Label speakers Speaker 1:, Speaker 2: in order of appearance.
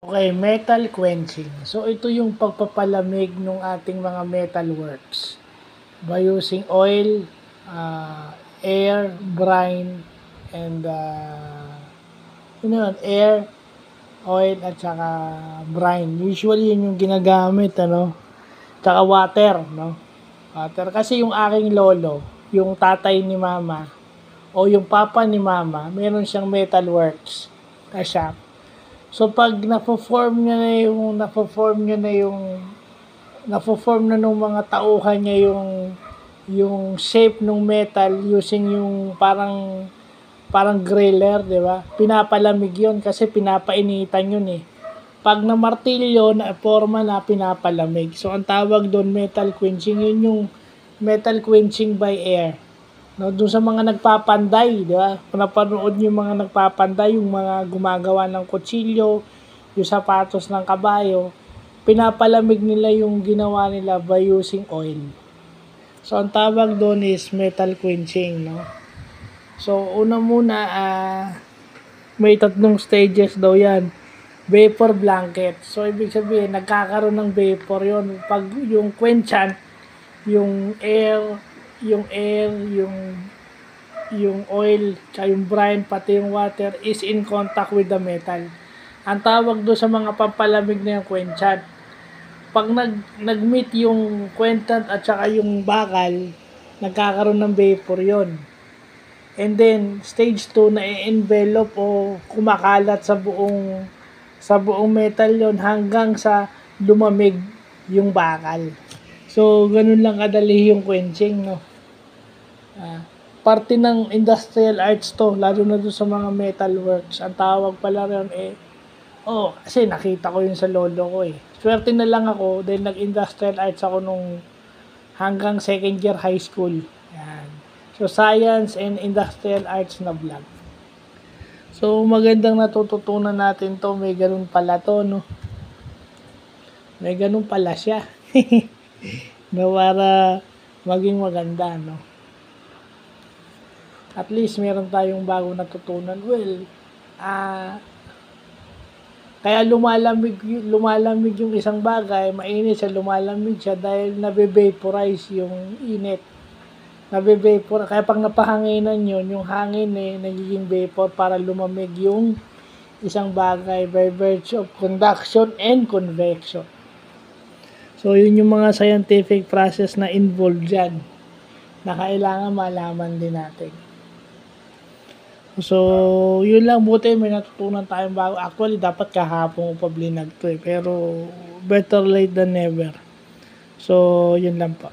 Speaker 1: Okay, metal quenching. So, ito yung pagpapalamig ng ating mga metal works by using oil, air, brine, and air, oil, at saka brine. Usually, yun yung ginagamit, Tsaka water, no? Water. Kasi yung aking lolo, yung tatay ni mama, o yung papa ni mama, meron siyang metal works na shop. So pag na-form na nung mga tauhan niya yung shape ng metal using yung parang griller, di ba? Pinapalamig yun kasi pinapainitan yun eh. Pag namartilyo na forma na pinapalamig. So ang tawag doon metal quenching, yun yung metal quenching by air. No, doon sa mga nagpapanday, di ba? Kung napanood yung mga nagpapanday, yung mga gumagawa ng kutsilyo, yung sapatos ng kabayo, pinapalamig nila yung ginawa nila by using oil. So, ang tawag doon is metal quenching, no? So, una muna, may 3 stages daw yan. Vapor blanket. So, ibig sabihin, nagkakaroon ng vapor yon. Pag yung quenchant, yung air, yung oil, tsaka yung brine, pati yung water is in contact with the metal. Ang tawag doon sa mga pampalamig na yung quenchant. Pag nag-meet yung quenchant at saka yung bakal, nagkakaroon ng vapor yon. And then, stage 2 na i-envelope o kumakalat sa buong metal yon hanggang sa lumamig yung bakal. So, ganun lang kadali yung quenching, no? Parte ng industrial arts to, lalo na doon sa mga metal works. Ang tawag pala rin kasi nakita ko yun sa lolo ko eh. Swerte na lang ako dahil nag-industrial arts ako nung hanggang second year high school. Yan. So, science and industrial arts na vlog. So, magandang natututunan natin to. May ganun pala to, no? May ganun pala siya. Na para maging maganda, no? At least meron tayong bagong natutunan. Well, kaya lumalamig yung isang bagay, mainit siya, lumalamig siya dahil nabe-vaporize yung init. Kaya pag napahanginan yun, yung hangin nagiging vapor para lumamig yung isang bagay by virtue of conduction and convection. So, yun yung mga scientific process na involved dyan na kailangan malaman din natin. So, yun lang. Buti may natutunan tayong bago. Actually, dapat kahapon ko pa blinag to eh. Pero, better late than never. So, yun lang po.